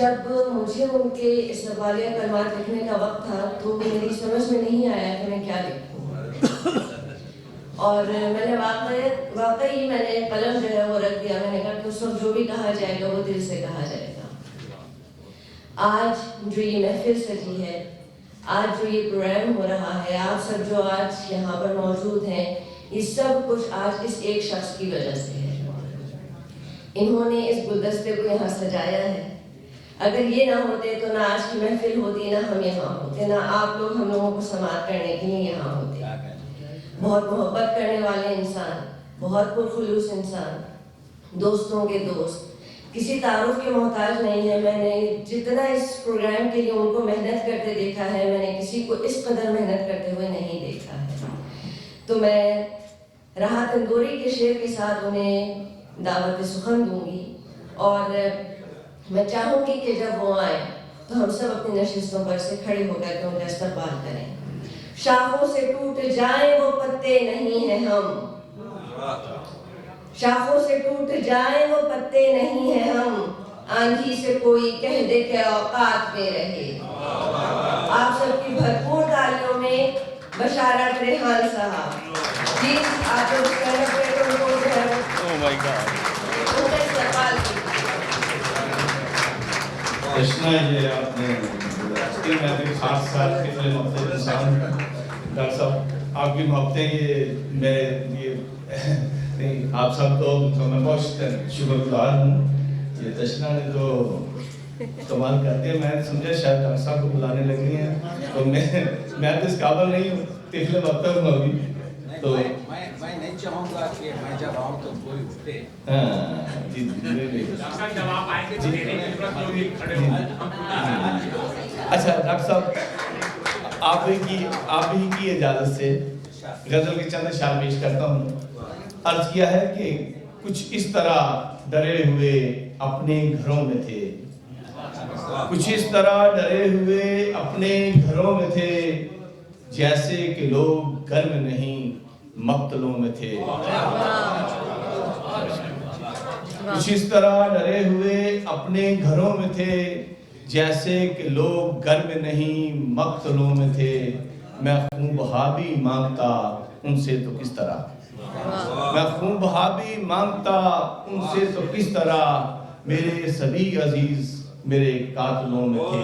جب مجھے ان کے استقبالیہ کلمات لکھنے کا وقت تھا تو میری سمجھ میں نہیں آیا کہ میں کیا لکھوں، اور میں نے واقعی میں نے قلم جو ہے وہ رکھ دیا. میں نے کہا کہ اس وقت جو بھی کہا جائے گا وہ دل سے کہا جائے گا. آج جو یہ محفل سجی ہے، آج جو یہ پروگرام ہو رہا ہے، آپ سب جو آج یہاں پر موجود ہیں، یہ سب کچھ آج اس ایک شخص کی وجہ سے ہے. انہوں نے اس گلدستے کو یہاں سجایا ہے. اگر یہ نہ ہوتے تو نہ آج کی محفل ہوتی، نہ ہم یہاں ہوتے، نہ آپ لوگ ہم لوگوں کو سماعت کرنے کے لیے یہاں ہوتے. بہت محبت کرنے والے انسان، بہت پرخلوص انسان، دوستوں کے دوست، کسی تعارف کے محتاج نہیں ہے. میں نے جتنا اس پروگرام کے لیے ان کو محنت کرتے دیکھا ہے، میں نے کسی کو اس قدر محنت کرتے ہوئے نہیں دیکھا ہے. تو میں راحت اندوری کے شعر کے ساتھ انہیں دعوت سخن دوں گی، اور میں چاہوں گی کہ جب وہ آئیں تو ہم سب اپنی نشستوں پر سے کھڑے ہو کر کے ان کا استقبال کریں. شاخوں سے ٹوٹ جائیں وہ پتے نہیں ہیں ہم، شاخوں سے ٹوٹ جائیں وہ پتے نہیں ہیں ہم، آندھی سے کوئی کہہ دے کہ اوقات میں رہے. آپ سب کی بھرپور تالیوں میں بشارت ریحان صاحب. جی آپ لوگ یہ آپ نے میں بھی خاص ساتھ کتنے محبت انسان ڈاکٹر صاحب آپ کی محبتیں یہ آپ سب تو میں بہت شکر گزار ہوں. یہ تشنا نے تو کمال کر دیا. میں سمجھا شاید ڈاکٹر صاحب کو بلانے لگی ہیں، تو میں تو اس قابل نہیں ہوں، تفل وقت ہوں ابھی. تو میں نہیں چاہوں گا کہ میں جب آؤں تو کوئی اٹھے. اچھا ڈاکٹر صاحب، آپ ہی کی اجازت سے غزل کے چند اشعار پیش کرتا ہوں. عرض کیا ہے کہ کچھ اس طرح ڈرے ہوئے اپنے گھروں میں تھے، کچھ اس طرح ڈرے ہوئے اپنے گھروں میں تھے، جیسے کہ لوگ گھر میں نہیں مقتلوں میں تھے. کچھ اس طرح ڈرے ہوئے اپنے گھروں میں تھے، جیسے کہ لوگ گھر میں نہیں مقتلوں میں تھے. میں خون بہا بھی مانگتا ان سے تو کس طرح، میں خون بہا بھی مانگتا ان سے تو کس طرح، میرے سبھی عزیز میرے قاتلوں میں تھے.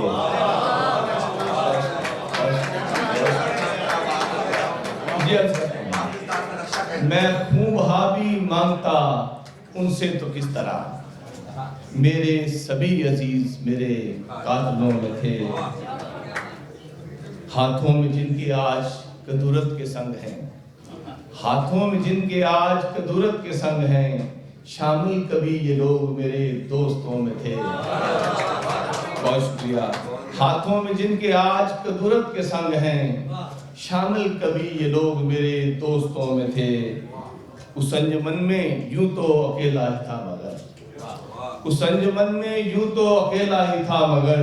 میں خون بہا بھی مانگتا ان سے تو کس طرح، میرے سبھی عزیز میرے قاتلوں میں تھے. ہاتھوں میں جن کے آج کدورت کے سنگ ہیں، ہاتھوں میں جن کے آج کدورت کے سنگ ہیں، شامل کبھی یہ لوگ میرے دوستوں میں تھے. بہت شکریہ. ہاتھوں میں جن کے آج کدورت کے سنگ ہیں، شامل کبھی یہ لوگ میرے دوستوں میں تھے. اس انجمن میں یوں تو اکیلا ہی تھا مگر، اس انجمن میں یوں تو اکیلا ہی تھا مگر،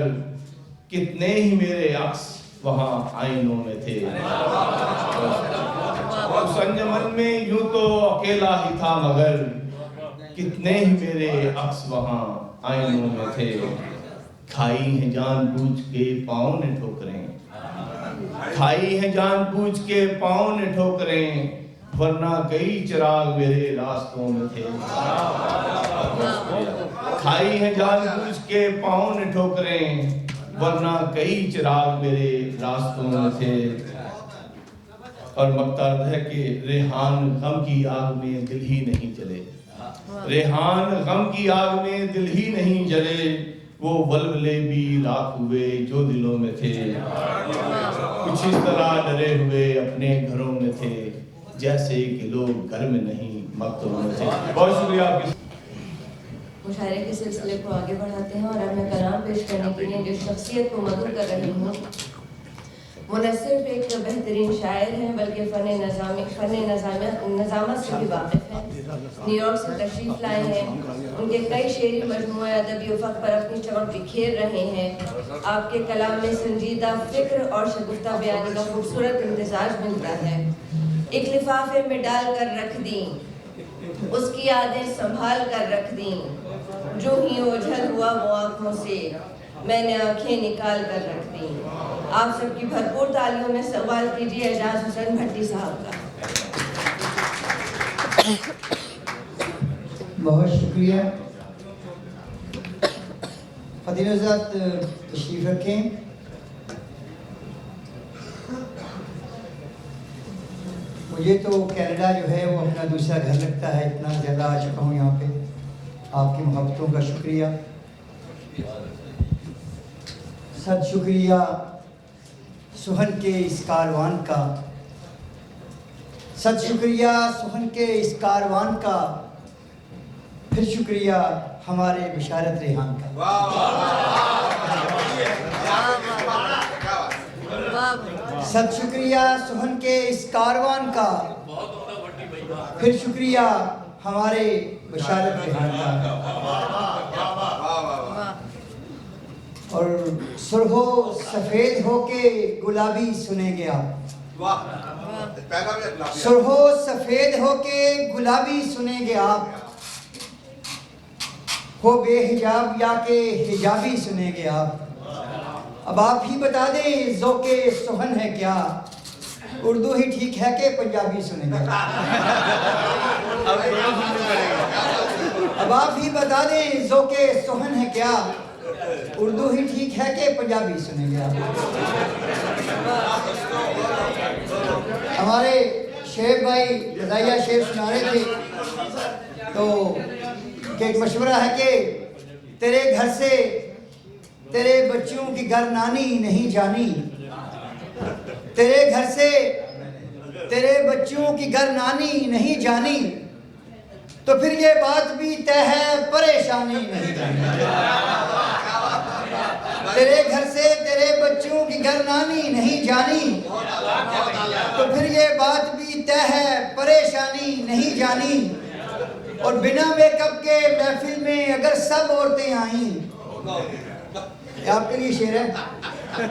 کتنے ہی میرے عکس وہاں آئینوں میں تھے. اس انجمن میں یوں تو اکیلا ہی تھا مگر، کتنے ہی میرے عکس وہاں آئینوں میں تھے. کھائی ہیں جان بوجھ کے پاؤں نے ٹھوکریں، کھائی ہیں جان بوجھ کے پاؤں نے ٹھوکریں، ورنہ کئی چراغ میرے راستوں میں تھے. کھائی ہیں جان بوجھ کے پاؤں نے ٹھوکریں، ورنہ کئی چراغ میرے راستوں میں تھے. اور مقترد ہے کہ ریحان غم کی آگ میں دل ہی نہیں جلے، ریحان غم کی آگ میں دل ہی نہیں جلے، وہ ولولے بھی راکھ ہوئے جو دلوں میں تھے. کچھ اس طرح ڈرے ہوئے اپنے گھروں میں تھے، جیسے کہ لوگ گھر میں نہیں مقتلوں میں تھے. بہت شکریہ آپ کی. مشاعرے کے سلسلے کو آگے بڑھاتے ہیں، اور اب میں کلام پیش کرنے کے لیے جو شخصیت کو مدعو کر رہی ہوں، وہ نہ صرف ایک بہترین شاعر ہیں بلکہ فن نظامت سے بھی واقف ہیں. نیو یارک سے تشریف لائے ہیں. ان کے کئی شعری مجموعے ادبی افق پر اپنی چمک بکھیر رہے ہیں. آپ کے کلام میں سنجیدہ فکر اور شگفتہ بیانی کا خوبصورت امتزاج ملتا ہے. ایک لفافے میں ڈال کر رکھ دیں، اس کی یادیں سنبھال کر رکھ دیں، جو ہی اوجھل ہوا وہ آنکھوں سے، میں نے آنکھیں نکال کر رکھ دی. آپ سب کی بھرپور تالیوں میں استقبال کیجیے اعجاز حسین بھٹی صاحب کا. بہت شکریہ. خدیجہ حضرات تشریف رکھیں. مجھے تو کینیڈا جو ہے وہ اپنا دوسرا گھر لگتا ہے. اتنا زیادہ آ چکا ہوں یہاں پہ. آپ کی محبتوں کا شکریہ. صد شکریہ سہن کے اس کاروان کا. صد شکریہ سہن کے اس کاروان کا. پھر شکریہ ہمارے بشارت ریحان کا. صد شکریہ سہن کے اس کاروان کا. پھر شکریہ ہمارے بشارت ریحان کا. اور سرخ و سفید ہو کے گلابی سنے گیا. سرخ و سفید ہو کے گلابی سنے گیا. ہو بے حجاب یا کہ حجابی سنے گیا. اب آپ ہی بتا دیں ذوق سخن ہے کیا. اردو ہی ٹھیک ہے کہ پنجابی سنے گا. اب آپ ہی بتا دیں ذوق سخن ہے کیا. اردو ہی ٹھیک ہے کہ پنجابی سنے گا. ہمارے شعیب بھائی رضائیہ شعر سنا رہے تھے تو کہ ایک مشورہ ہے کہ تیرے گھر سے تیرے بچوں کی گھر نانی نہیں جانی. تیرے گھر سے تیرے بچوں کی گھر نانی نہیں جانی. تو پھر یہ بات بھی طے ہے پریشانی نہیں جانی. تیرے گھر سے تیرے بچوں کی گھر نانی نہیں جانی. تو پھر یہ بات بھی طے ہے پریشانی نہیں جانی. اور بنا میک اپ کے محفل میں اگر سب عورتیں آئیں. یہ آپ کے لیے شعر ہے.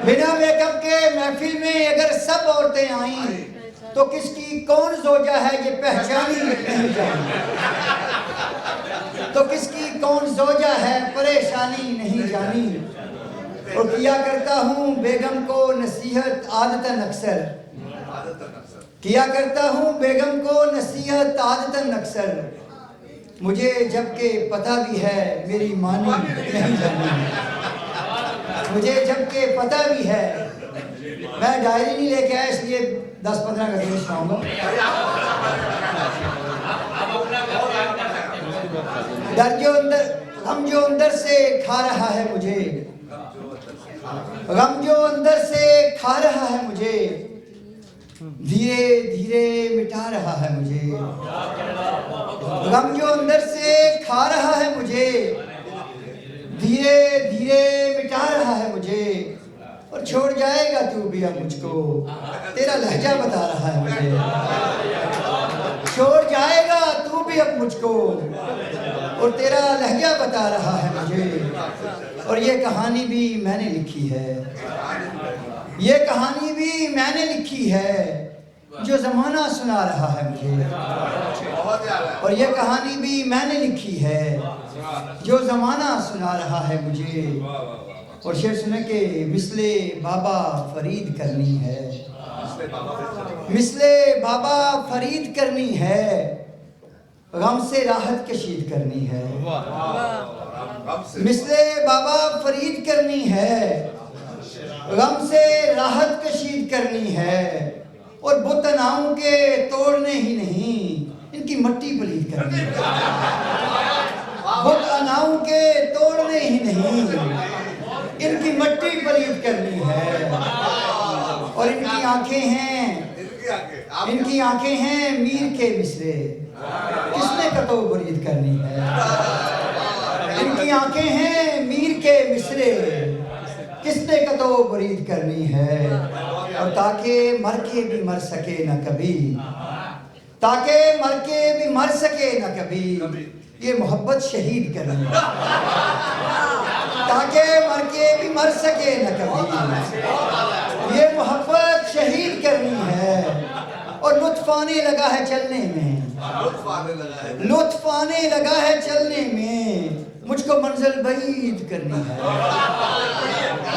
بنا میک اپ کے محفل میں اگر سب عورتیں آئیں تو کس کی کون زوجہ ہے یہ پہچانی نہیں جانی. تو کس کی کون زوجہ ہے پریشانی نہیں جانی. اور کیا کرتا ہوں بیگم کو نصیحت عادتاً اکثر. کیا کرتا ہوں بیگم کو نصیحت عادتاً اکثر. مجھے جبکہ پتہ بھی ہے میری مانی نہیں جانی. مجھے جبکہ پتہ بھی ہے. میں ڈائری نہیں لے کے آیا اس لیے 10-15 کا دیر سناؤں گا. غم جو اندر سے کھا رہا ہے مجھے. غم جو اندر سے کھا رہا ہے مجھے. دھیرے دھیرے مٹا رہا ہے مجھے. غم جو اندر سے کھا رہا ہے مجھے. دھیرے دھیرے مٹا رہا ہے مجھے. اور چھوڑ جائے گا تو بھی اب مجھ کو. تیرا لہجہ بتا رہا ہے مجھے. چھوڑ جائے گا تو بھی اب مجھ کو. اور تیرا لہجہ بتا رہا ہے مجھے. اور یہ کہانی بھی میں نے لکھی ہے. یہ کہانی بھی میں نے لکھی ہے جو زمانہ سنا رہا ہے مجھے. اور یہ کہانی بھی میں نے لکھی ہے جو زمانہ سنا رہا ہے مجھے. اور شعر سنے کہ مثل بابا فرید کرنی ہے. مثل بابا فرید کرنی ہے. غم سے راحت کشید کرنی ہے. مثل بابا فرید کرنی ہے. غم سے راحت کشید کرنی ہے. اور بتناؤں کے توڑنے ہی نہیں ان کی مٹی پلید کرنی ہے. بتناؤں کے توڑنے ہی نہیں ان کی مٹی پلید کرنی ہے. اور ان کی آنکھیں ہیں میر کے مصرے. کس نے قطع برید کرنی ہے. ان کی آنکھیں ہیں میر کے مصرے. کس نے قطع برید کرنی ہے. اور تاکہ مر کے بھی مر سکے نہ کبھی. تاکہ مر کے بھی مر سکے نہ کبھی. یہ محبت شہید کرنی ہے. تاکہ مر کے بھی مر سکے نہ کبھی. یہ محبت شہید کرنی ہے. اور لطف آنے لگا ہے چلنے میں. لطف آنے لگا ہے چلنے میں. مجھ کو منزل بعید کرنی ہے،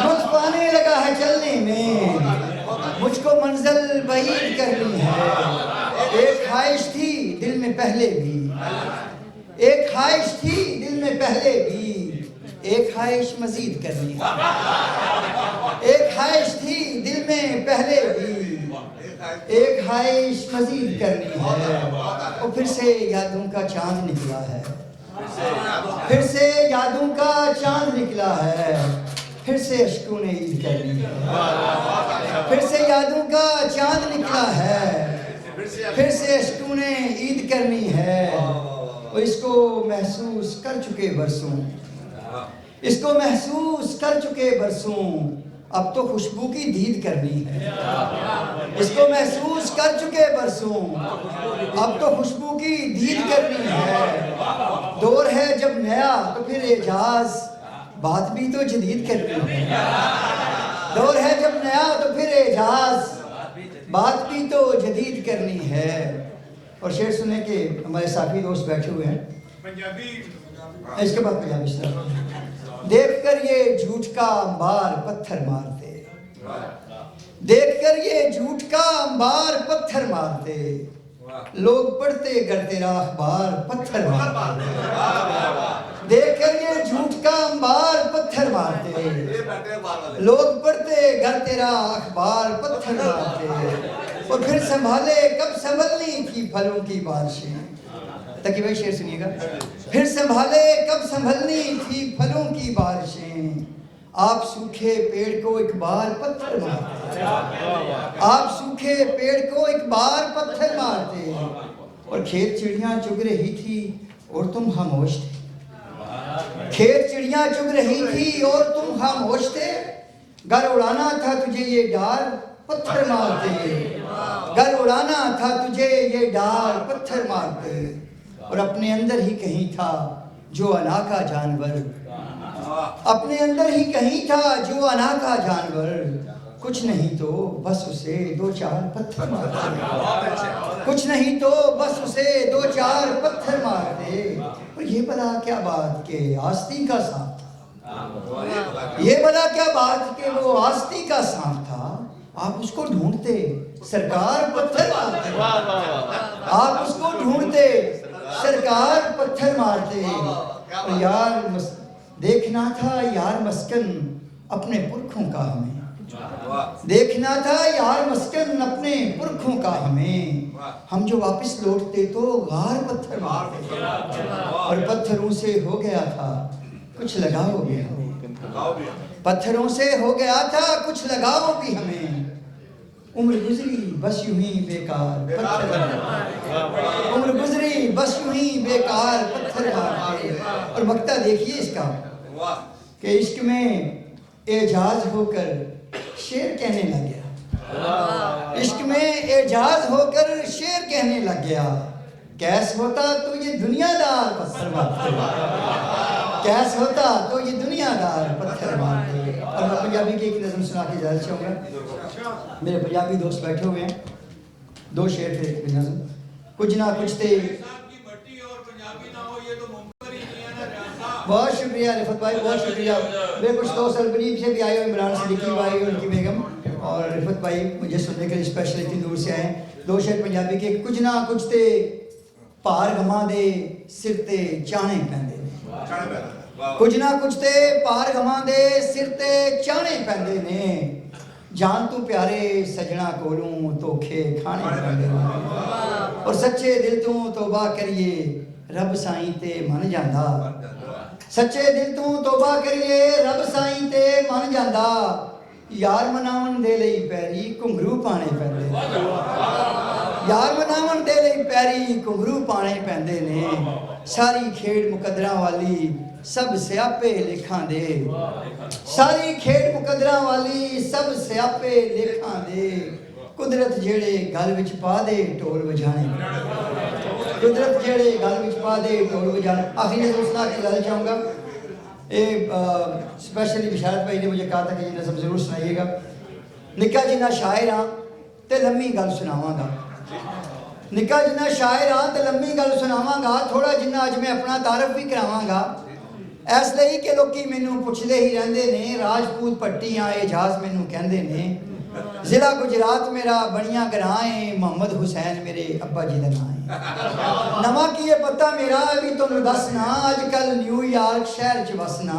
لطف آنے لگا ہے چلنے میں، مجھ کو منزل بعید کرنی ہے۔ ایک خواہش تھی دل میں پہلے بھی، ایک خواہش تھی دل میں پہلے بھی، ایک خواہش مزید کرنی ہے۔ ایک خواہش تھی دل میں پہلے بھی، ایک خواہش مزید کرنی ہے۔ اور پھر سے یادوں کا چاند نکلا ہے، پھر سے یادوں کا چاند نکلا ہے، پھر سے اشکوں نے عید کرنی ہے۔ پھر سے یادوں کا چاند نکلا ہے، پھر سے اشکوں نے عید کرنی ہے۔ اور اس کو محسوس کر چکے برسوں، اس کو محسوس کر چکے برسوں، اب تو خوشبو کی دید کرنی ہے۔ اس کو محسوس کر چکے برسوں، اب تو خوشبو کی دید کرنی ہے۔ دور ہے جب نیا تو پھر اعجاز، بات بھی تو جدید کرنی ہے۔ دور ہے جب نیا تو پھر اعجاز، بات بھی تو جدید کرنی ہے۔ اور شعر سنیں کہ ہمارے ساتھی دوست بیٹھے ہوئے ہیں، اس کے بعد پنجابی شعر۔ دیکھ کر یہ جھوٹ کا انبار پتھر مارتے، دیکھ کر یہ جھوٹ کا انبار پتھر مارتے، لوگ پڑھتے گر تیرا اخبار پتھر مارتے۔ دیکھ کر یہ جھوٹ کا انبار پتھر مارتے، لوگ پڑھتے گر تیرا اخبار پتھر مارتے۔ اور پھر سنبھالے کب سنبھلنی تھی پھلوں کی بارشیں، تاکہ بھائی شعر سنیے گا۔ پھر سنبھالے کب سنبھلنی تھی پھلوں کی بارشیں، آپ سوکھے پیڑ کو ایک بار پتھر مارتے، آپ سوکھے پیڑ کو ایک بار پتھر مارتے۔ اور کھیت چڑیاں چگ رہی تھی اور تم خاموش تھے، کھیت چڑیاں چگ رہی تھی اور تم خاموش تھے، گھر اڑانا تھا تجھے یہ ڈار پتھر مارتے، گھر اڑانا تھا تجھے یہ ڈار پتھر مارتے۔ اور اپنے اندر ہی کہیں تھا جو انا کا جانور، اپنے اندر ہی کہیں تھا جو انا کا جانور، کچھ نہیں تو بس اسے دو چار پتھر مارتے، کچھ نہیں تو بس اسے دو چار پتھر مارتے۔ اور یہ بلا کیا بات کہ آستی کا سانپ تھا، یہ بلا کیا بات کہ وہ آستی کا سانپ تھا، آپ اس کو ڈھونڈتے سرکار پتھر مارتے، آپ اس کو ڈھونڈتے سرکار پتھر مارتے۔ اور یار دیکھنا تھا یار مسکن اپنے پرکھوں کا ہمیں، دیکھنا تھا یار مسکن اپنے پرکھوں کا ہمیں، ہم جو واپس لوٹتے تو غار پتھر مارتے، اور پتھروں سے ہو گیا تھا کچھ لگاؤ بھی ہمیں، پتھروں سے ہو گیا تھا کچھ لگاؤ بھی ہمیں، عمر گزری بس یوں ہی بیکار پتھر مارتے، عمر گزری بس یوں ہی بیکار پتھر مارتے۔ اور مقطع دیکھیے اس کا کہ عشق میں اعجاز ہو کر شعر کہنے لگ گیا، عشق میں اعجاز ہو کر شعر کہنے لگ گیا، کیس ہوتا تو یہ دنیا دار پتھر مارتے، کیس ہوتا تو یہ دنیا دار پتھر مارتے۔ اور میں پنجابی کی ایک نظم سنا کے اجازت چاہوں گا، میرے پنجابی دوست بیٹھے ہوئے ہیں، دو شعر تھے ایک نظم۔ کچھ نہ کچھ تھے، بہت شکریہ رفت بھائی، بہت شکریہ۔ میرے کچھ دوست البریب سے بھی آئے ہوئے، عمران صدیقی بھائی اور ان کی بیگم، اور رفت بھائی مجھے سننے کے لیے اسپیشل اتنی دور سے آئے۔ دو شعر پنجابی کے، کچھ نہ کچھ تے پار گما دے سر تے چانے پیندے نے، کچھ نہ کچھ تے پار گما دے سر تے چانے پیندے نے، جان تو پیارے سجنا کولوں دھوکھے کھانے پیندے نے، اور سچے دل تو توبہ کریے رب سائیں تے من جاندا، سچے دل تو توبہ کریے رب سائیں تے من جاندا، یار مناون دے لئی پیری گھنگرو پانے پیندے نے، یار مناون دے لئی پیری گھنگرو پانے پیندے نے، ساری کھیڑ مقدراں والی سب سیاپے لکھاں دے، ساری کھیڑ مقدراں والی سب سیاپے لکھاں دے، قدرت جیڑے گل وچ پا دے ٹول وجانے، قدرت جیڑے گل وچ پا دے ٹول وجانے۔ آخری نظم سنا کے گل چاہوں گا، اسپیشلی بشارت بھائی نے مجھے کہا تھا کہ یہ نظم ضرور سنائیے گا۔ نکا جنہ شاعر ہاں تے لمبی گل سناواں گا، نکا جنہ شاعر ہاں تے لمبی گل سناواں گا، تھوڑا جنہ اج میں اپنا تعارف بھی کراواں گا۔ ਇਸ ਲਈ ਕਿ ਲੋਕੀ ਮੈਨੂੰ ਪੁੱਛਦੇ ਹੀ ਰਹਿੰਦੇ ਨੇ, ਰਾਜਪੂਤ ਪੱਟੀਆਂ ਇਜਾਜ਼ ਮੈਨੂੰ ਕਹਿੰਦੇ ਨੇ। ਜ਼ਿਲ੍ਹਾ ਗੁਜਰਾਤ ਮੇਰਾ ਬਣੀਆਂ ਗਰਾਂ ਏ, ਮੁਹੰਮਦ ਹੁਸੈਨ ਮੇਰੇ ਅੱਬਾ ਜੀ ਦਾ ਨਾਂ ਹੈ। ਨਵਾਂ ਕੀ ਹੈ ਪਤਾ ਮੇਰਾ ਵੀ ਤੁਹਾਨੂੰ ਦੱਸਣਾ, ਅੱਜ ਕੱਲ ਨਿਊਯਾਰਕ ਸ਼ਹਿਰ 'ਚ ਵਸਣਾ।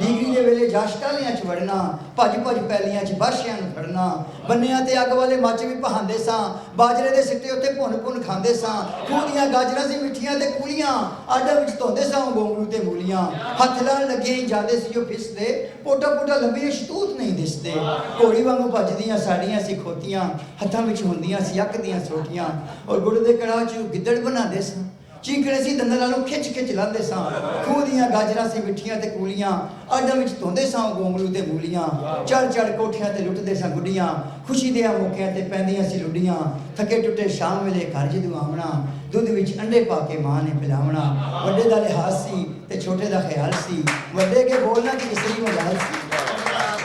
ਡੀਗਰੀ ਦੇ ਵੇਲੇ ਜਸ਼ ਟਾਹਲੀਆਂ 'ਚ ਵੜਨਾ, ਭੱਜ ਭੱਜ ਪੈਲੀਆਂ 'ਚ ਬਾਸ਼ਿਆਂ ਨੂੰ ਫੜਨਾ। ਬੰਨਿਆਂ ਤੇ ਅੱਗ ਵਾਲੇ ਮੱਚ ਵੀ ਪਹਾਂਦੇ ਸਾਂ, ਬਾਜਰੇ ਦੇ ਸਿੱਟੇ ਉੱਤੇ ਭੁੰਨ ਭੁੰਨ ਖਾਂਦੇ ਸਾਂ। ਖੂਹ ਦੀਆਂ ਗਾਜਰਾਂ ਸੀ ਮਿੱਠੀਆਂ ਤੇ ਕੂਲੀਆਂ, ਆਡਾ ਵਿੱਚ ਧੋਂਦੇ ਸਾਂ ਗੋਂਗਲੂ ਤੇ ਮੂਲੀਆਂ। ਹੱਥ ਲਾਣ ਲੱਗੇ ਹੀ ਜਾਂਦੇ ਸੀ ਜੋ ਫਿਸਦੇ, ਪੋਟਾ ਪੋਟਾ ਲੰਬੀਆਂ ਸ਼ਤੂਤ ਨਹੀਂ ਦਿਸਦੇ। ਘੋੜੀ ਵਾਂਗੂ ਭੱਜਦੀਆਂ ਸਾਡੀਆਂ ਸੀ ਖੋਤੀਆਂ, ਹੱਥਾਂ ਵਿੱਚ ਹੁੰਦੀਆਂ ਸੀ ਅੱਕ ਦੀਆਂ ਸੋਟੀਆਂ। ਔਰ ਗੁੜ ਦੇ ਕੜਾਹ 'ਚ ਗਿੱਦੜ ਬਣਾਉਂਦੇ ਸਾਂ, ਚੀਕਣੇ ਸੀ ਦੰਦਾਂ ਨਾਲੋਂ ਖਿੱਚ ਖਿੱਚ ਲਾਂਦੇ ਸਾਂ। ਖੂਹ ਦੀਆਂ ਗਾਜਰਾਂ ਸੀ ਮਿੱਠੀਆਂ ਤੇ ਕੂਲੀਆਂ, ਆਡਾਂ ਵਿੱਚ ਧੋਂਦੇ ਸਾਂ ਗੋਂਗਲੂ ਤੇ ਮੂਲੀਆਂ। ਚੜ ਚੜ ਕੋਠਿਆਂ ਤੇ ਲੁੱਟਦੇ ਸਾਂ ਗੁੱਡੀਆਂ, ਖੁਸ਼ੀ ਦੇ ਮੌਕਿਆਂ ਤੇ ਪੈਂਦੀਆਂ ਸੀ ਲੁੱਡੀਆਂ। ਥੱਕੇ ਟੁੱਟੇ ਸ਼ਾਮ ਵੇਲੇ ਘਰ ਜਦੋਂ ਆਵਣਾ, ਦੁੱਧ ਵਿੱਚ ਅੰਡੇ ਪਾ ਕੇ ਮਾਂ ਨੇ ਪਿਲਾਵਣਾ। ਵੱਡੇ ਦਾ ਲਿਹਾਜ਼ ਸੀ ਤੇ ਛੋਟੇ ਦਾ ਖਿਆਲ ਸੀ, ਵੱਡੇ ਕੇ ਬੋਲਣਾ ਕਿ ਕਿਸੇ ਦੀ ਮਜਾਲ ਸੀ।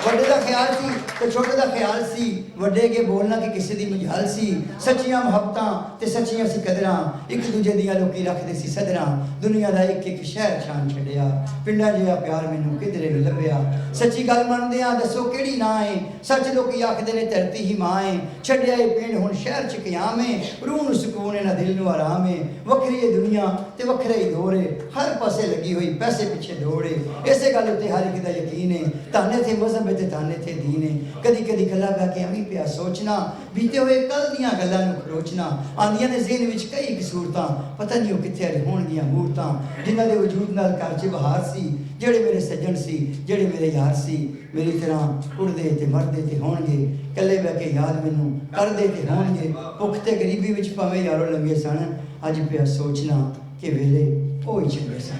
ਵੱਡੇ ਦਾ ਖਿਆਲ ਸੀ ਤੇ ਛੋਟੇ ਦਾ ਖਿਆਲ ਸੀ, ਵੱਡੇ ਕੇ ਬੋਲਣਾ ਕਿ ਕਿਸੇ ਦੀ ਮਜਾਲ ਸੀ। ਸੱਚੀਆਂ ਮੁਹੱਬਤਾਂ ਤੇ ਸੱਚੀਆਂ ਸੀ ਕਦਰਾਂ, ਇੱਕ ਦੂਜੇ ਦੀਆਂ ਲੋਕੀ ਰੱਖਦੇ ਸੀ ਸਦਰਾਂ। ਦੁਨੀਆ ਦਾ ਇੱਕ ਇੱਕ ਸ਼ਹਿਰ ਛਾਣ ਛੱਡਿਆ, ਪਿੰਡਾਂ ਜਿਹਾ ਪਿਆਰ ਮੈਨੂੰ ਕਿਧਰੇ ਨਹੀਂ ਲੱਭਿਆ। ਸੱਚੀ ਗੱਲ ਮੰਨਦੇ ਆ ਦੱਸੋ ਕਿਹੜੀ ਨਾ ਏ, ਸੱਚ ਲੋਕੀ ਆਖਦੇ ਨੇ ਧਰਤੀ ਹੀ ਮਾਂ ਏ। ਛੱਡਿਆ ਏ ਪਿੰਡ ਹੁਣ ਸ਼ਹਿਰ 'ਚ ਕਿਆਮ ਏ, ਰੂਹ ਨੂੰ ਸਕੂਨ ਏ ਨਾ ਦਿਲ ਨੂੰ ਆਰਾਮ ਏ। ਵੱਖਰੀ ਏ ਦੁਨੀਆ ਤੇ ਵੱਖਰਾ ਹੀ ਦੌਰ ਏ, ਹਰ ਪਾਸੇ ਲੱਗੀ ਹੋਈ ਪੈਸੇ ਪਿੱਛੇ ਦੌੜ ਏ। ਇਸੇ ਗੱਲ ਉੱਤੇ ਹਰ ਇੱਕ ਦਾ ਯਕੀਨ ਏ, ਤਾਨੇ ਥੇ ਮਜ਼ਹਬ ਤੇ ਤਾਨੇ ਥੇ ਦੀਨ ਏ। ਕਦੀ ਕਦੀ ਗੱਲਾਂ ਬਹਿ ਕੇ ਐਵੇਂ ਪਿਆ ਸੋਚਣਾ, ਬੀਤੇ ਹੋਏ ਕੱਲ ਦੀਆਂ ਗੱਲਾਂ ਨੂੰ ਖਰੋਚਣਾ। ਆਉਂਦੀਆਂ ਨੇ ਜ਼ਿਹਨ ਵਿੱਚ ਕਈ ਕਸੂਰਤਾਂ, ਪਤਾ ਨਹੀਂ ਉਹ ਕਿੱਥੇ ਅੱਜ ਹੋਣਗੀਆਂ ਮੂਰਤਾਂ। ਜਿਨ੍ਹਾਂ ਦੇ ਵਜੂਦ ਨਾਲ ਘਰ 'ਚ ਬਹਾਰ ਸੀ, ਜਿਹੜੇ ਮੇਰੇ ਸੱਜਣ ਸੀ, ਜਿਹੜੇ ਮੇਰੇ ਯਾਰ ਸੀ। ਮੇਰੀ ਤਰ੍ਹਾਂ ਉੜਦੇ ਤੇ ਮਰਦੇ ਤੇ ਹੋਣਗੇ, ਇਕੱਲੇ ਬਹਿ ਕੇ ਯਾਦ ਮੈਨੂੰ ਕਰਦੇ ਤੇ ਹੋਣਗੇ। ਭੁੱਖ ਤੇ ਗਰੀਬੀ ਵਿੱਚ ਭਾਵੇਂ ਯਾਰੋ ਲੰਗੇ ਸਨ, ਅੱਜ ਪਿਆ ਸੋਚਣਾ ਕਿ ਵੇਲੇ ਉਹ ਹੀ ਚੰਗੇ ਸਨ।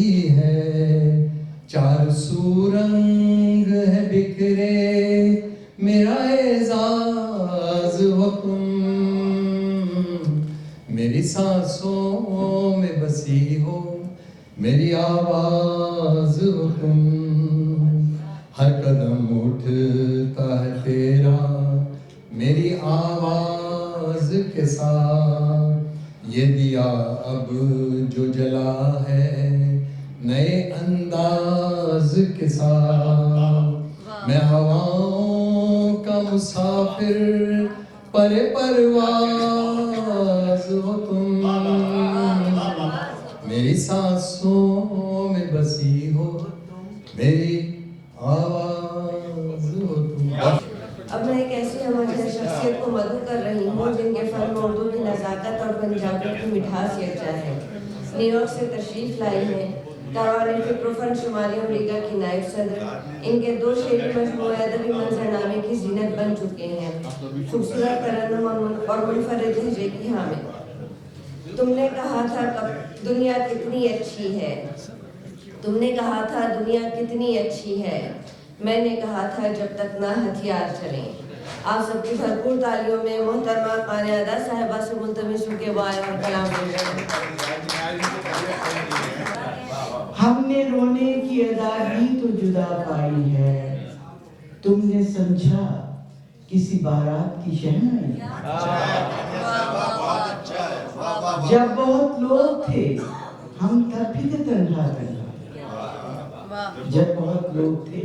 بستی ہے، چار سو رنگ ہے بکھرے، میرا اعزاز ہو تم، میری سانسوں میں بسی ہو، میری آواز ہو تم، ہر قدم اٹھتا ہے تیرا میری آواز کے ساتھ، یہ دیا اب جو جلا ہے نئے انداز کے ساتھ، میں ہواؤں کا مسافر پر پرواز ہو تم، میری سانسوں میں بسی ہو، میری آواز ہو تم۔ اب میں ایک ایسی ہماری شخصیت کو مدعو کر رہی ہوں جن کے فن میں اردو کی نزاکت اور پنجابی کی مٹھاس یکجا ہے۔ نیو یارک سے تشریف لائی ہیں کاروان فکر و فن شمالی امریکہ کی نائب صدر، ان کے 2 شعری مجموعے ادبی منظرنامے کی زینت بن چکے ہیں، خوبصورت ترنم اور منفرد لہجے کی حامل۔ تم نے کہا تھا دنیا کتنی اچھی ہے، تم نے کہا تھا دنیا کتنی اچھی ہے، میں نے کہا تھا جب تک نہ ہتھیار چلیں۔ آپ سب کی بھرپور تالیوں میں محترمہ قانع ادا صاحبہ سے ملتمس ہوں کہ وہ آئے اور کلام دے رہے ہیں۔ ہم نے رونے کی ادا بھی تو جدا پائی ہے، تم نے سمجھا کسی بارات کی شہنائی، جب بہت لوگ تھے ہم تب بھی تھے تنہا تنہا، جب بہت لوگ تھے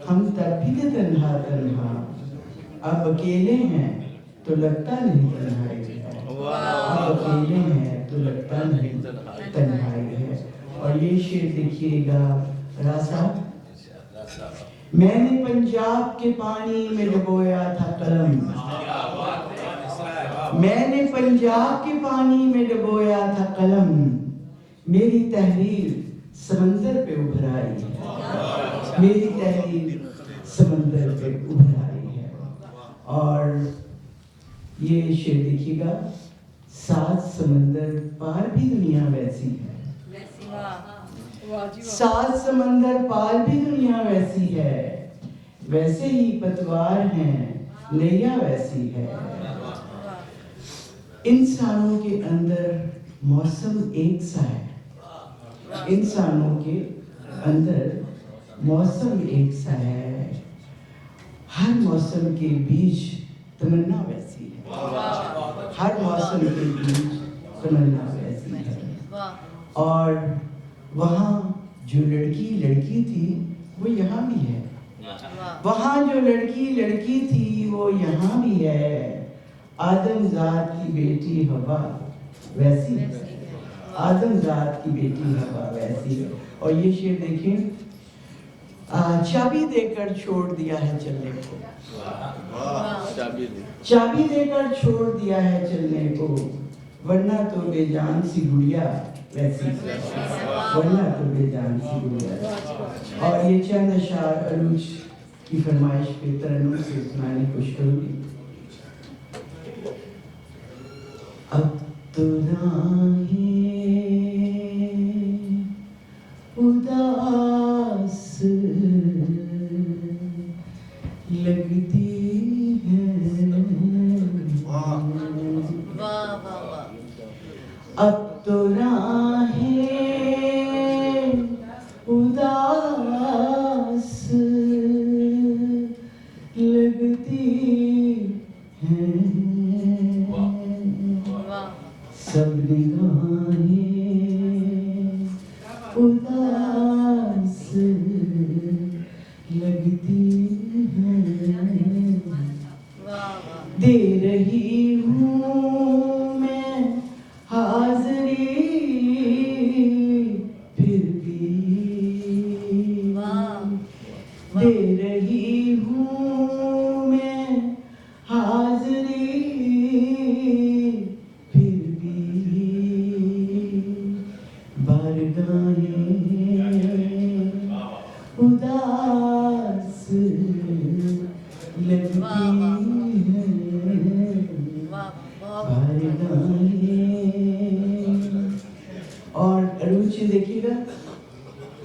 ہم تب بھی تھے تنہا تنہا، اب اکیلے ہیں تو لگتا نہیں تنہائی ہے، اب اکیلے ہیں تو لگتا نہیں تنہائی ہے۔ اور یہ شعر دیکھیے گا راسا، میں نے پنجاب کے پانی میں ڈبویا تھا قلم، میں نے پنجاب کے پانی میں ڈبویا تھا قلم، میری تحریر سمندر پہ ابھر آئی ہے، میری تحریر سمندر پہ ابھر آئی ہے۔ اور یہ شعر دیکھیے گا، 7 سمندر پار بھی دنیا ویسی ہے، 7 سمندر پار بھی دنیا ویسی ہے، ویسے ہی پتوار ہیں نیا ویسی ہے۔ انسانوں کے اندر موسم ایک سا ہے، انسانوں کے اندر موسم ایک سا ہے، ہر موسم کے بیچ تمنا ویسی ہے، ہر موسم کے بیچ تمنا ویسی ہے۔ اور وہاں جو لڑکی تھی وہ یہاں بھی ہے، وہاں جو لڑکی تھی وہ یہاں بھی ہے، آدم ذات کی بیٹی ہوا ویسی ہے، آدم ذات کی بیٹی ہوا ویسی ہے۔ اور یہ شعر دیکھیں، چابی دے کر چھوڑ دیا ہے چلنے کو، چابی دے کر چھوڑ دیا ہے چلنے کو، ورنہ تو بے جان سی گڑیا ویسی، ورنہ تو بے جان سی گڑیا۔ اور یہ چند اشعار عروج کی فرمائش پہ ترنم سے سنانے کی کوشش کروں گی۔ اب تو راہیں اداس لگتی ہیں، اب تو راہیں اداس لگتی ہیں، سب نگاہیں اداس لگتی ہیں، دے رہی ہوں میں حاضری پھر بھی، دے رہی ہوں میں حاضری پھر بھی، بارگاہیں اداس لگتی ہیں، بارگاہیں۔ اور عروج دیکھیے گا،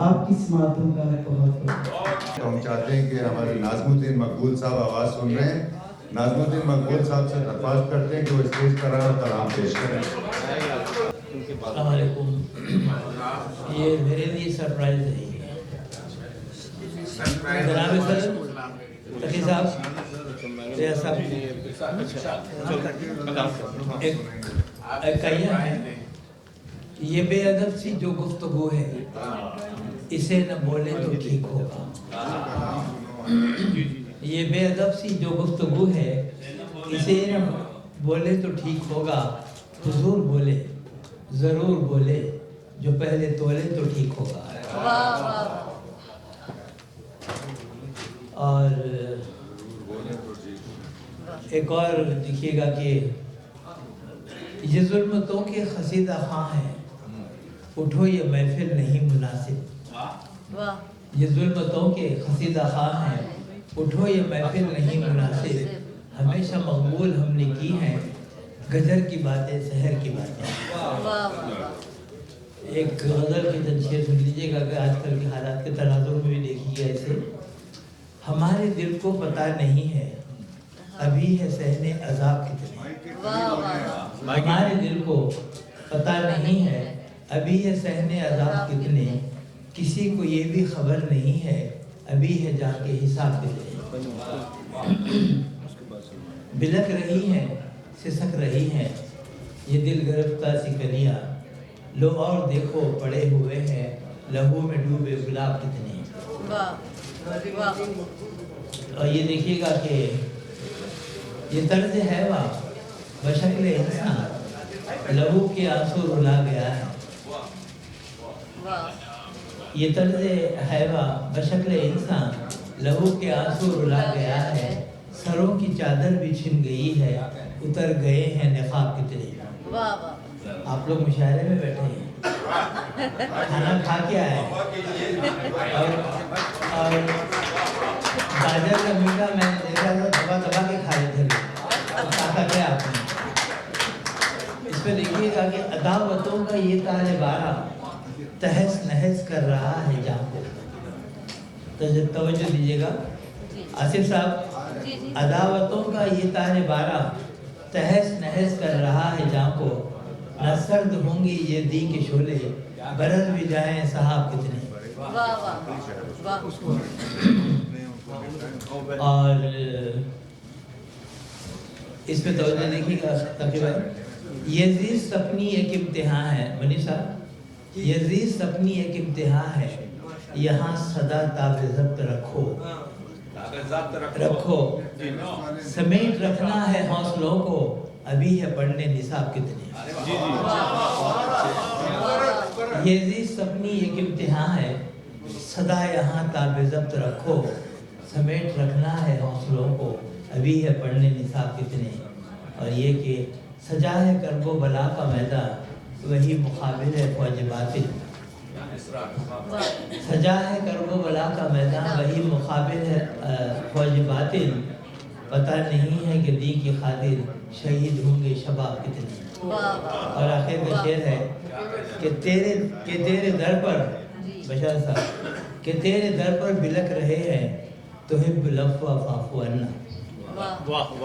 آپ کی سماعتوں کا بہت بہت ہم چاہتے ہیں کہ ہمارے ناظم الدین مقبول صاحب آواز سن رہے ہیں. ناظم الدین مقبول صاحب سے درخواست کرتے ہیں کہ وہ اسٹیج پر آئیں اور کلام پیش کریں. السلام علیکم. یہ میرے لیے سرپرائز ہے. جناب صدر تقی صاحب ریاض صاحب ایک کہیا ہے یہ بے ادب سی جو گفتگو ہے اسے نہ بولے تو ٹھیک ہوگا. یہ بے ادب سی جو گفتگو ہے اسے نہ بولے تو ٹھیک ہوگا. حضور بولے ضرور بولے جو پہلے تولے تو ٹھیک ہوگا. اور ایک اور دیکھیے گا کہ یہ ظلمتوں کے خسیدہ خواہ ہیں اٹھو یہ محفل نہیں مناسب. یہ ظلمتوں کے خسیدہ خواہ ہیں اٹھو یہ محفل نہیں مناسب. ہمیشہ مقبول ہم نے کی ہیں گجر کی باتیں سحر کی باتیں. ایک غزل کی تنشیر سن لیجیے گا کہ آج کل کے حالات کے تناظر میں بھی دیکھیے گا اسے. ہمارے دل کو پتہ نہیں ہے ابھی ہے سہنے عذاب کتنے. ہمارے دل کو پتہ نہیں ہے ابھی ہے سہنے عذاب کتنے. کسی کو یہ بھی خبر نہیں ہے ابھی ہے جا کے حساب کتنے. بلک رہی ہیں سسک رہی ہیں یہ دل گرفتہ سی کلیاں. لو اور دیکھو پڑے ہوئے ہیں لہو میں ڈوبے گلاب کتنے. اور یہ دیکھیے گا کہ یہ طرز ہے وا بشکل انسان لہو کے آنسو رلا گیا ہے. یہ طرز ہے وا بشکل انسان لہو کے آنسو رلا گیا ہے. سروں کی چادر بھی چھن گئی ہے اتر گئے ہیں نقاب کتنے. آپ لوگ مشاعرے میں بیٹھے ہیں کھانا کھا کے آئے اور گاجر کا میٹھا میں دیکھا تھا دبا دبا کے کھا رہے تھے. کھا کیا آپ نے اس پہ دیکھیے گا کہ عداوتوں کا یہ تاج بارہ تہس نہس کر رہا ہے جہاں کو. توجہ دیجیے گا آصف صاحب. عداوتوں کا یہ تاج بارہ تہس نہس کر رہا ہے جہاں کو. نہ سرد ہوں گی یہ دی کے شعلے برس بھی جائیں صاحب کتنے. اور اس پہ توجہ دیکھیے گا تقریباً یہ زیست اپنی ایک امتحان ہے. منی صاحب یہ زیست اپنی ایک امتحان ہے یہاں صدا تاب ضبط رکھو سمیٹ رکھنا ہے حوصلوں کو ابھی ہے پڑھنے نصاب کتنے. یہ زیست اپنی ایک امتحان ہے صدا یہاں تاب ضبط رکھو سمیٹ رکھنا ہے حوصلوں کو ابھی ہے پڑھنے نصاب کتنے. اور یہ کہ سجا ہے کرب و بلا کا میدان وہی مقابل ہے فوج باطل. سجا ہے کرب و بلا کا میدان وہی مقابل ہے فوج باطل. پتہ نہیں ہے کہ دین کی خاطر شہید ہوں گے شباب کتنے. اور آخر کا شعر ہے کہ تیرے در پر بشار صاحب کہ تیرے در پر بلک رہے ہیں تحب لفظ فافو انا.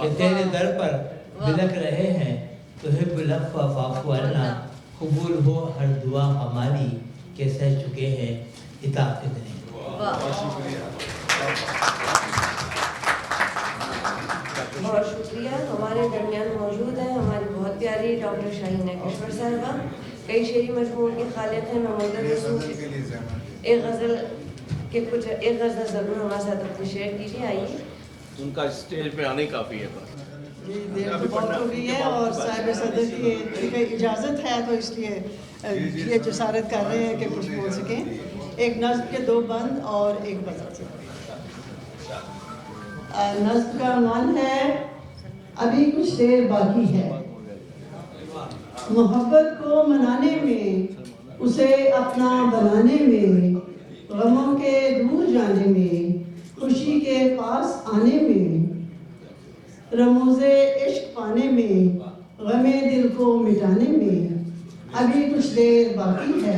کہ تیرے در پر بلک رہے ہیں تحب لفظ فافو انا. قبول ہو ہر دعا ہماری کہ سہ چکے ہیں عتاب کتنے. بہت شکریہ. ہمارے درمیان موجود ہیں ہماری بہت پیاری ڈاکٹر شاہینہ کشور صاحبہ. کئی شعری مجموعوں کے خالق ہیں. میں منتظر ہوں ایک غزل ضرور ہمارے ساتھ اپنی شیئر کیجیے. آئیے. ان کا اسٹیج پہ آنے کافی ہے. دیر تو بہت ہو گئی ہے اور صاحب صدر کی اجازت ہے تو اس لیے یہ جسارت کر رہے ہیں کہ کچھ بول سکیں. ایک نظم کے 2 بند اور ایک غزل سے. نظم کا عنوان ہے ابھی کچھ دیر باقی ہے. محبت کو منانے میں اسے اپنا بنانے میں غموں کے دور جانے میں خوشی کے پاس آنے میں رموز عشق پانے میں غم دل کو مٹانے میں ابھی کچھ دیر باقی ہے.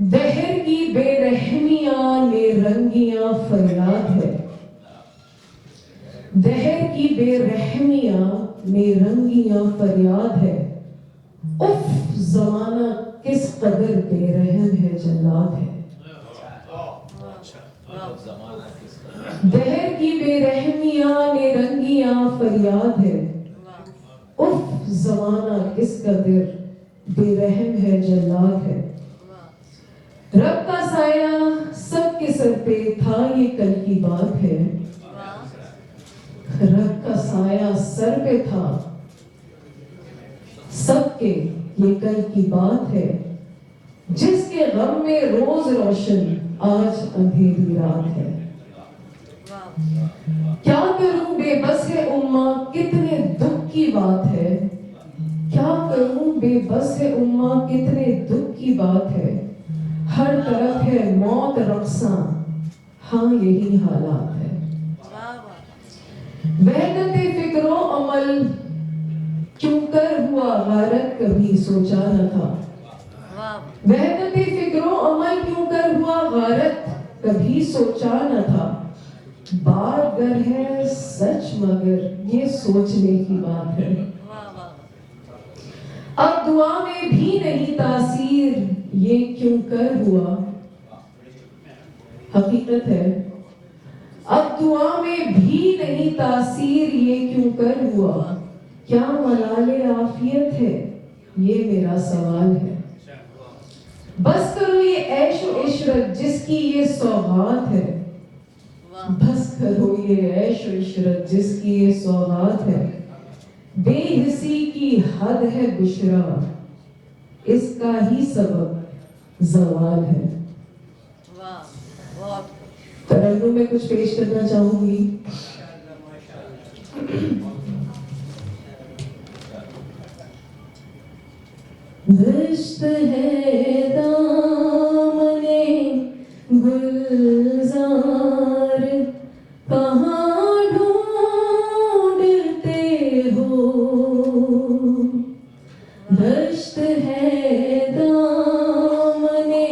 دہر کی بے رحمیاں نے رنگیاں فریاد ہے، دہر کی بے رحمیاں نے رنگیاں فریاد ہے، اف زمانہ کس قدر بے رحم ہے جلاد ہے۔ دہر کی بے رحمیاں نے رنگیاں فریاد ہے، اف زمانہ کس قدر بے رحم ہے جلاد ہے۔ رب کا سایہ سب کے سر پہ تھا یہ کل کی بات ہے، رب کا سایہ سر پہ تھا سب کے یہ کل کی بات ہے، جس کے غم میں روز روشن آج اندھیری رات ہے۔ کیا کروں بے بس ہے اماں کتنے دکھ کی بات ہے، کیا کروں بے بس ہے اماں کتنے دکھ کی بات ہے، ہر طرف ہے موت رقصاں ہاں یہی حالات ہے۔ وحدت فکر و عمل کیوں کر ہوا غارت کبھی سوچا نہ تھا، وحدت فکر و عمل کیوں کر ہوا غارت کبھی سوچا نہ تھا، بات گر ہے سچ مگر یہ سوچنے کی بات ہے۔ اب دعا میں بھی نہیں تاثیر یہ کیوں کر ہوا، حقیقت ہے اب دعا میں بھی نہیں تاثیر یہ کیوں کر ہوا، کیا ملال عافیت ہے یہ میرا سوال ہے۔ بس کرو یہ عیش و عشرت جس کی یہ سوغات ہے، بس کرو یہ عیش و عشرت جس کی یہ سوغات ہے، بے حسی کی حد ہے بشرا اس کا ہی سبب زوال ہے۔ ترنم میں کچھ پیش کرنا چاہوں گی۔ دشت ہے دامنے گلزار کہاں ڈھونڈتے ہو، دشت ہے دامنے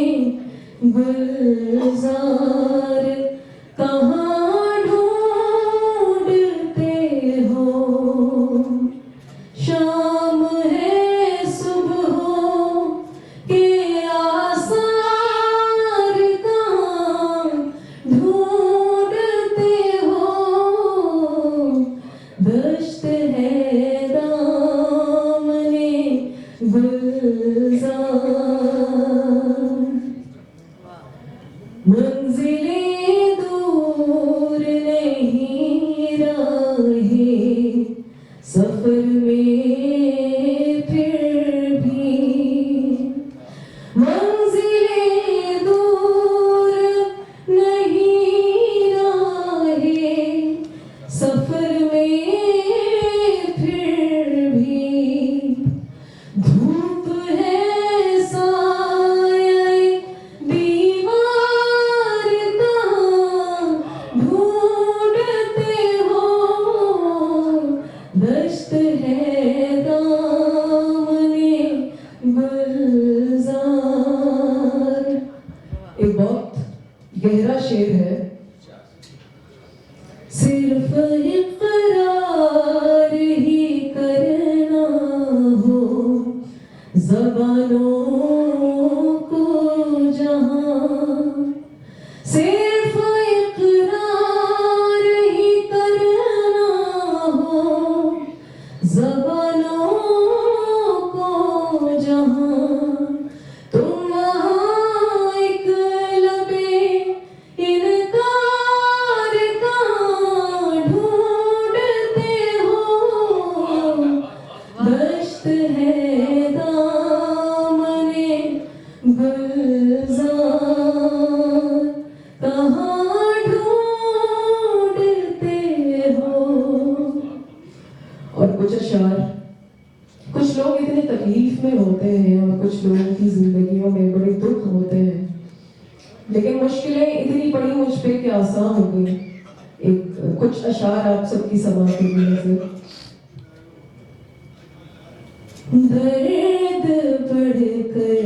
گلزار کہاں ڈھونڈتے ہو، شام ہے صبح کے آثار کہاں ڈھونڈتے ہو، دشت ہے دامنے گلزار، منزلیں دور نہیں راہیں سفر میں پھر بھی، منزلیں دور نہیں راہیں سفر میں پھر بھی، دھوپ ہے سایہ دیوار کہاں ڈھونڈتے ہو، دشت ہے دامنے گلزار۔ ایک بہت گہرا شعر ہے۔ صرف اقرار ہی کرنا ہو زبانوں کو جہاں، صرف اقرار ہی کرنا ہو زبانوں کو جہاں، تم وہاں ایک لبے انکار کہاں ڈھونڈتے ہو، دشت ہے دامنے گلزار کہاں ڈھونڈتے ہو۔ اور کچھ اشعار، کچھ لوگ اتنے تکلیف میں ہوتے ہیں اور کچھ لوگوں کی زندگیوں میں بڑے دکھ ہوتے ہیں، لیکن مشکلیں اتنی پڑی مجھ پہ کہ آسان ہو گئی۔ کچھ اشعار آپ سب کی سماعت ہوگی نظر۔ درد پڑھ کر